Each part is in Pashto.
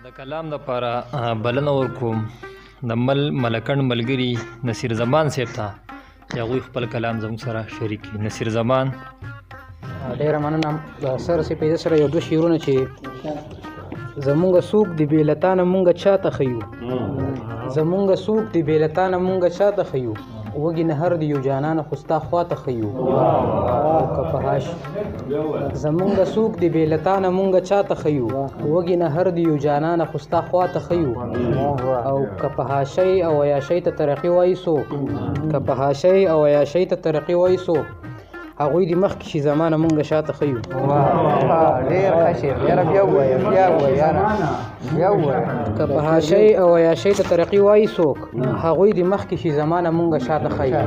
د کلام دپاره بلنه ورکوم د ملکند ملګري نصیر زمان صاحب ته چې هغوی خپل کلام زموږ سره شریک کړي. نصیر زمان: ډېره مننه. د سر سپېده سره یو دوه شعرونه چې زمونږ څوک د بې له تا نه مونږ چاته ښیو، زمونږ څوک د بې له تا نه مونږ چاته ښیو، وږي نهر د یو جانانه خو ستا خواته ښیو. زمونږ څوک د بې له تا نه مونږ چاته ښیو، وږي نهر د یو جانانه خو ستا خواته ښیو. او که په حاشۍ او عیاشۍ ته ترقي وایي څوک، که په حاشۍ او عیاشۍ ته ترقي وایي څوک، هغوی د مخکې شي زمانه مونږ شاته ښیو. ډېر ښه شعر یاره، بیا ووایه بیا ووایه یاره بیا ووایه. که په حاشۍ او عیاشۍ ته ترقي وایي څوک، هغوی د مخکې شي زمانه مونږ شاته ښیو.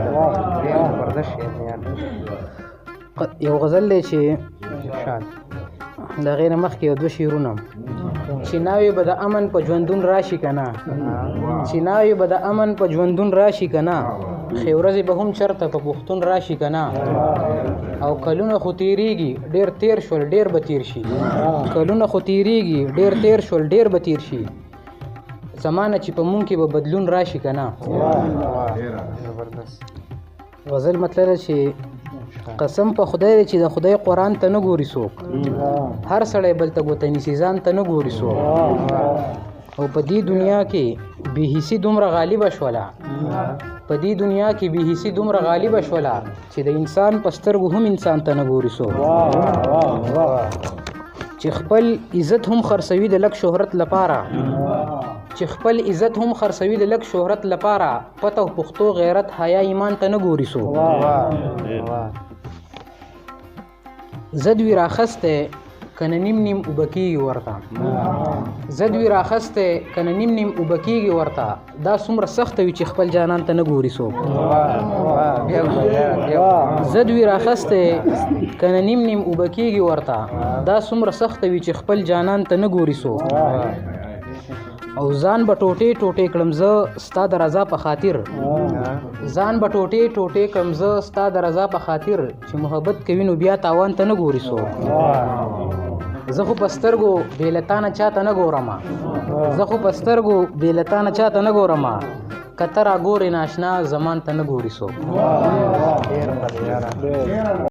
ډېر زبردست شعر دی یاره. یو غزل دی چې د هغې نه مخکې یو دوه شعرونه چې ناوې به د امن په ژوندون راشي که نه، چې ناوې به د امن په ژوندون راشي که نه، ښې ورځې به هم چېرته په پښتون راشي که نه. او کلونه خو تېرېږي ډېر تېر شول ډېر به تېر شي، کلونه خو تېرېږي ډېر تېر شول ډېر به تېر شي، زمانه چې په مونږ کې به بدلون راشي که نه. غزل مطلب دی چې قسم په خدای دی چې د خدای قرآن ته نه ګوري څوک، هر سړی بل ته ګوته نیسي ځان ته نه ګوري څوک. او په دې دنیا کې بې حسي دومره غالبه شوله، په دې دنیا کې بې حسي دومره غالبه شوله چې د انسان په سترګو هم انسان ته نه ګوري څوک. چې خپل عزت هم خرڅوي د لږ شهرت لپاره، چې خپل عزت هم خرڅوي د لږ شهرت لپاره، پته او پښتو غیرت حیا ایمان ته نه ګوري څوک. زد وي راخستی که نه نیم نیم اوبه کېږي ورته، زد وي راخستی که نه نیم نیم اوبه کېږي ورته، دا څومره سخته وي چې خپل جانان ته نه ګوري څوک. زد وي راخستی که نه نیم نیم اوبه کېږي ورته، دا څومره سخته وي چې خپل جانان ته نه ګوري څوک. او ځان به ټوټې ټوټې کړم زه ستا د رضا په خاطر، ځان به ټوټې ټوټې کړم زه ستا د رضا په خاطر، چې محبت کوي نو بیا تاوان ته نه ګوري څوک. زه خو په سترګو بې له تا نه چاته نه ګورمه، زه خو په سترګو بې له تا نه چاته نه ګورمه، که ته راګورې ناشنا زمان ته نه ګوري څوک.